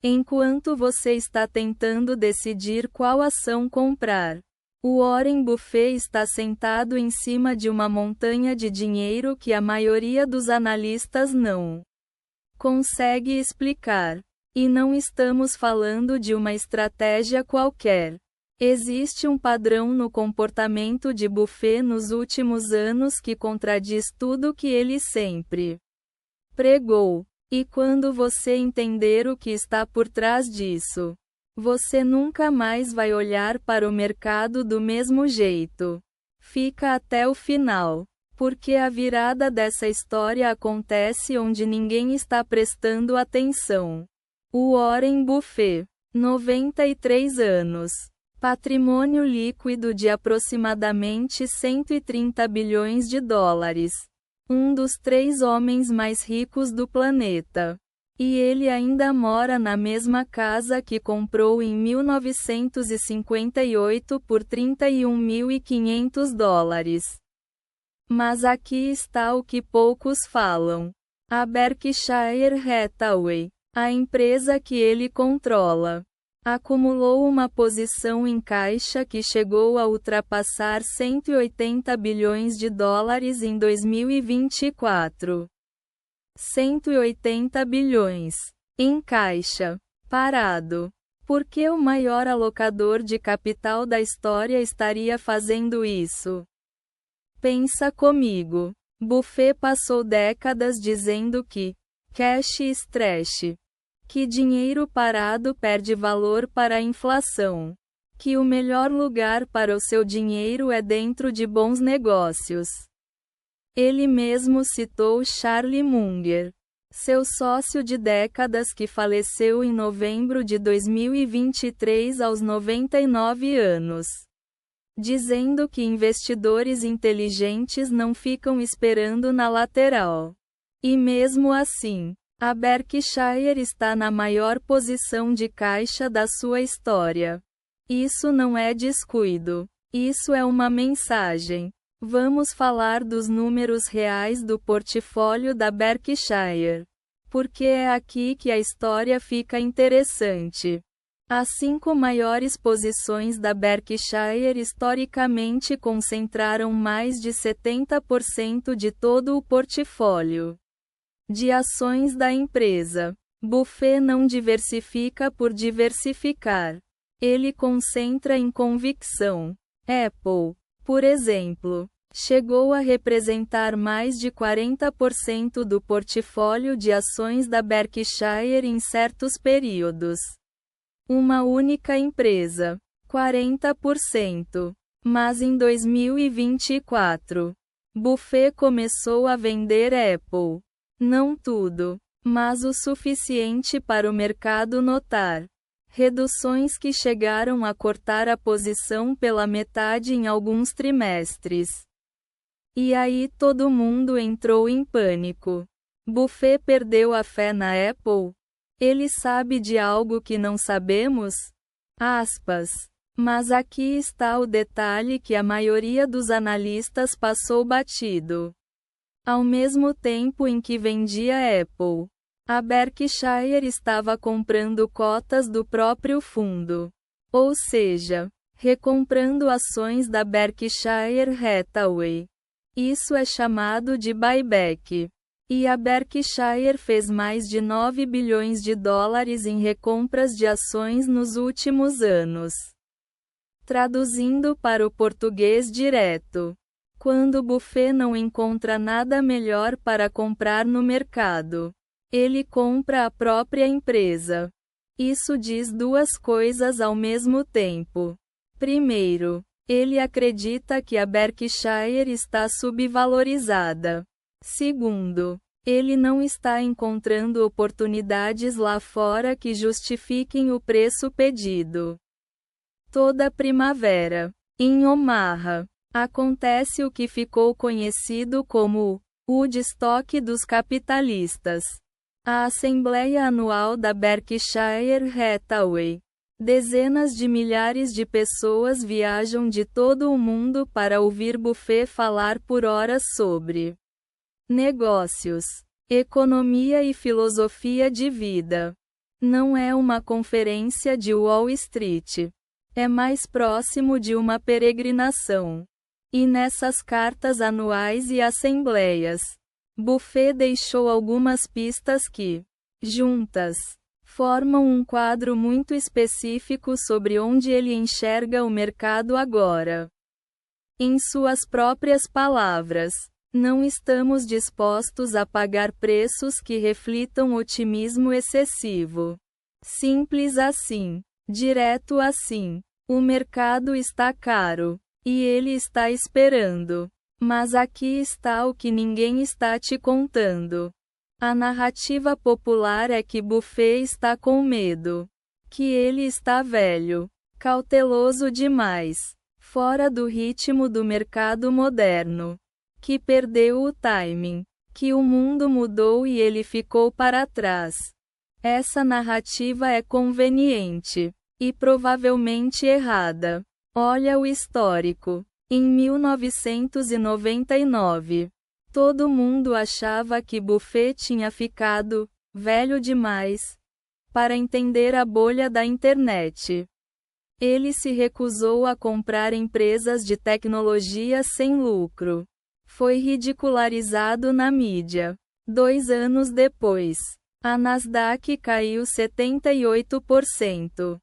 Enquanto você está tentando decidir qual ação comprar, o Warren Buffett está sentado em cima de uma montanha de dinheiro que a maioria dos analistas não consegue explicar. E não estamos falando de uma estratégia qualquer. Existe um padrão no comportamento de Buffett nos últimos anos que contradiz tudo que ele sempre pregou. E quando você entender o que está por trás disso, você nunca mais vai olhar para o mercado do mesmo jeito. Fica até o final, porque a virada dessa história acontece onde ninguém está prestando atenção. O Warren Buffett, 93 anos. Patrimônio líquido de aproximadamente 130 bilhões de dólares. Um dos 3 homens mais ricos do planeta. E ele ainda mora na mesma casa que comprou em 1958 por 31.500 dólares. Mas aqui está o que poucos falam. A Berkshire Hathaway, a empresa que ele controla, acumulou uma posição em caixa que chegou a ultrapassar 180 bilhões de dólares em 2024. 180 bilhões em caixa, parado. Por que o maior alocador de capital da história estaria fazendo isso? Pensa comigo. Buffett passou décadas dizendo que cash is trash. Que dinheiro parado perde valor para a inflação. Que o melhor lugar para o seu dinheiro é dentro de bons negócios. Ele mesmo citou Charlie Munger, seu sócio de décadas que faleceu em novembro de 2023 aos 99 anos. Dizendo que investidores inteligentes não ficam esperando na lateral. E mesmo assim, a Berkshire está na maior posição de caixa da sua história. Isso não é descuido. Isso é uma mensagem. Vamos falar dos números reais do portfólio da Berkshire. Porque é aqui que a história fica interessante. As 5 maiores posições da Berkshire historicamente concentraram mais de 70% de todo o portfólio de ações da empresa. Buffett não diversifica por diversificar. Ele concentra em convicção. Apple, por exemplo, chegou a representar mais de 40% do portfólio de ações da Berkshire em certos períodos. Uma única empresa, 40%. Mas em 2024, Buffett começou a vender Apple. Não tudo, mas o suficiente para o mercado notar reduções que chegaram a cortar a posição pela metade em alguns trimestres. E aí todo mundo entrou em pânico. Buffett perdeu a fé na Apple? Ele sabe de algo que não sabemos? Aspas. Mas aqui está o detalhe que a maioria dos analistas passou batido. Ao mesmo tempo em que vendia Apple, a Berkshire estava comprando cotas do próprio fundo. Ou seja, recomprando ações da Berkshire Hathaway. Isso é chamado de buyback. E a Berkshire fez mais de 9 bilhões de dólares em recompras de ações nos últimos anos. Traduzindo para o português direto. Quando Buffett não encontra nada melhor para comprar no mercado, ele compra a própria empresa. Isso diz 2 coisas ao mesmo tempo. Primeiro, ele acredita que a Berkshire está subvalorizada. Segundo, ele não está encontrando oportunidades lá fora que justifiquem o preço pedido. Toda primavera, em Omaha, acontece o que ficou conhecido como o Woodstock dos capitalistas. A Assembleia Anual da Berkshire Hathaway. Dezenas de milhares de pessoas viajam de todo o mundo para ouvir Buffett falar por horas sobre negócios, economia e filosofia de vida. Não é uma conferência de Wall Street. É mais próximo de uma peregrinação. E nessas cartas anuais e assembleias, Buffett deixou algumas pistas que, juntas, formam um quadro muito específico sobre onde ele enxerga o mercado agora. Em suas próprias palavras, não estamos dispostos a pagar preços que reflitam otimismo excessivo. Simples assim. Direto assim. O mercado está caro. E ele está esperando. Mas aqui está o que ninguém está te contando. A narrativa popular é que Buffett está com medo. Que ele está velho. Cauteloso demais. Fora do ritmo do mercado moderno. Que perdeu o timing. Que o mundo mudou e ele ficou para trás. Essa narrativa é conveniente. E provavelmente errada. Olha o histórico. Em 1999, todo mundo achava que Buffett tinha ficado velho demais para entender a bolha da internet. Ele se recusou a comprar empresas de tecnologia sem lucro. Foi ridicularizado na mídia. 2 anos depois, a Nasdaq caiu 78%.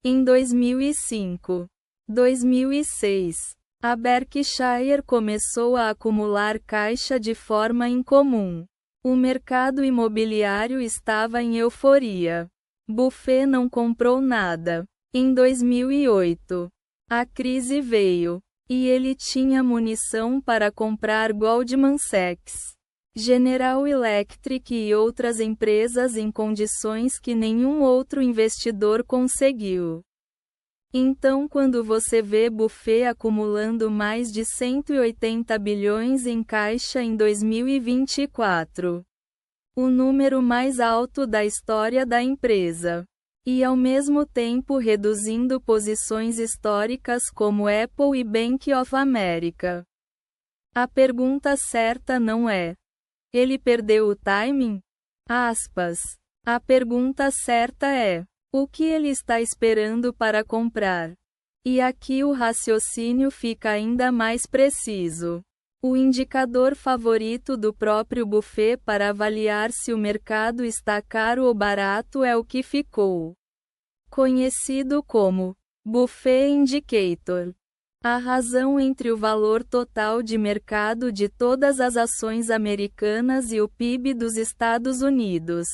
Em 2005, 2006, a Berkshire começou a acumular caixa de forma incomum. O mercado imobiliário estava em euforia. Buffett não comprou nada. Em 2008, a crise veio, e ele tinha munição para comprar Goldman Sachs, General Electric e outras empresas em condições que nenhum outro investidor conseguiu. Então, quando você vê Buffett acumulando mais de 180 bilhões em caixa em 2024, o número mais alto da história da empresa, e ao mesmo tempo reduzindo posições históricas como Apple e Bank of America, a pergunta certa não é: ele perdeu o timing? Aspas. A pergunta certa é: o que ele está esperando para comprar? E aqui o raciocínio fica ainda mais preciso. O indicador favorito do próprio Buffett para avaliar se o mercado está caro ou barato é o que ficou conhecido como Buffett Indicator. A razão entre o valor total de mercado de todas as ações americanas e o PIB dos Estados Unidos.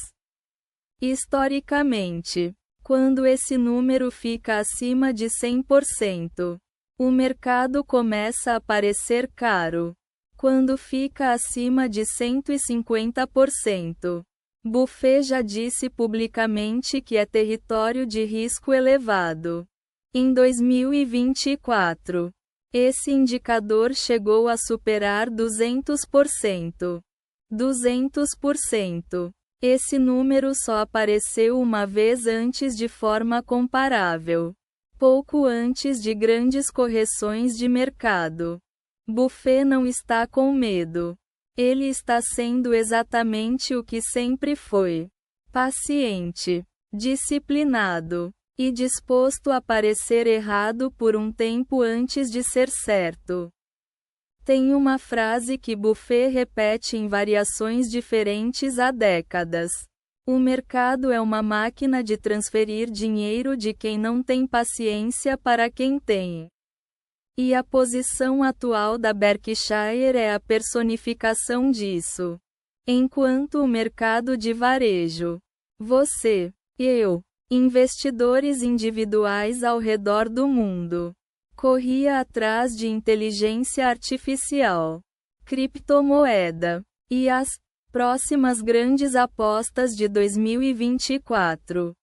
Historicamente, quando esse número fica acima de 100%, o mercado começa a parecer caro. Quando fica acima de 150%, Buffett já disse publicamente que é território de risco elevado. Em 2024, esse indicador chegou a superar 200%. 200%. Esse número só apareceu uma vez antes de forma comparável. Pouco antes de grandes correções de mercado. Buffett não está com medo. Ele está sendo exatamente o que sempre foi: paciente, disciplinado e disposto a parecer errado por um tempo antes de ser certo. Tem uma frase que Buffett repete em variações diferentes há décadas: o mercado é uma máquina de transferir dinheiro de quem não tem paciência para quem tem. E a posição atual da Berkshire é a personificação disso. Enquanto o mercado de varejo, você, eu, investidores individuais ao redor do mundo, corria atrás de inteligência artificial, criptomoeda e as próximas grandes apostas de 2024.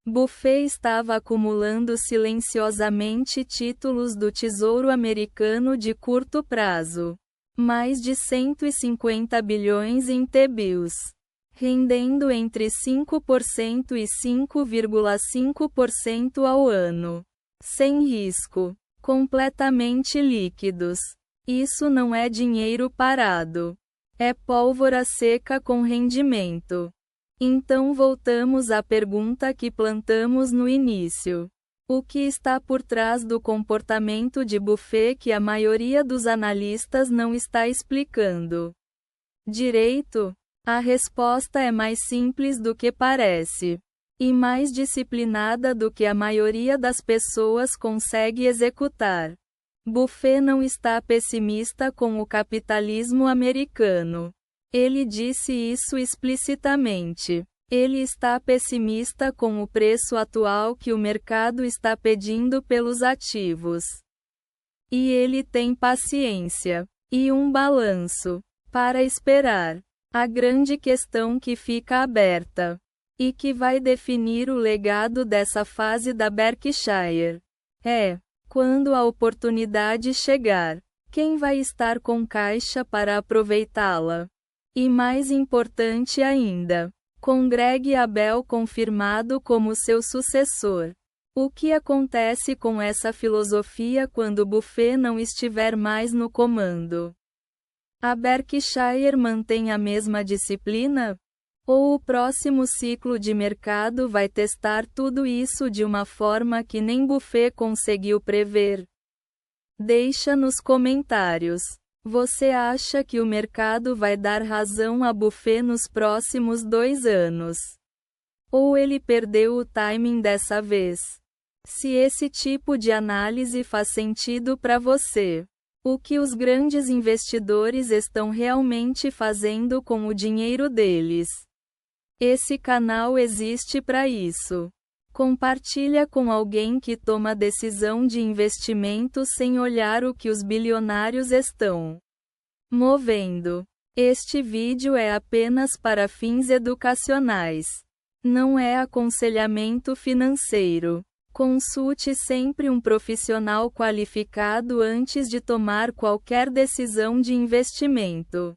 Buffett estava acumulando silenciosamente títulos do Tesouro Americano de curto prazo, mais de 150 bilhões em T-bills, rendendo entre 5% e 5,5% ao ano. Sem risco. Completamente líquidos. Isso não é dinheiro parado. É pólvora seca com rendimento. Então voltamos à pergunta que plantamos no início. O que está por trás do comportamento de Buffett que a maioria dos analistas não está explicando direito? A resposta é mais simples do que parece. E mais disciplinada do que a maioria das pessoas consegue executar. Buffett não está pessimista com o capitalismo americano. Ele disse isso explicitamente. Ele está pessimista com o preço atual que o mercado está pedindo pelos ativos. E ele tem paciência e um balanço para esperar. A grande questão que fica aberta e que vai definir o legado dessa fase da Berkshire é: quando a oportunidade chegar, quem vai estar com caixa para aproveitá-la? E mais importante ainda, com Greg Abel confirmado como seu sucessor. O que acontece com essa filosofia quando Buffett não estiver mais no comando? A Berkshire mantém a mesma disciplina? Ou o próximo ciclo de mercado vai testar tudo isso de uma forma que nem Buffett conseguiu prever? Deixa nos comentários. Você acha que o mercado vai dar razão a Buffett nos próximos 2 anos? Ou ele perdeu o timing dessa vez? Se esse tipo de análise faz sentido para você, o que os grandes investidores estão realmente fazendo com o dinheiro deles? Esse canal existe para isso. Compartilha com alguém que toma decisão de investimento sem olhar o que os bilionários estão movendo. Este vídeo é apenas para fins educacionais. Não é aconselhamento financeiro. Consulte sempre um profissional qualificado antes de tomar qualquer decisão de investimento.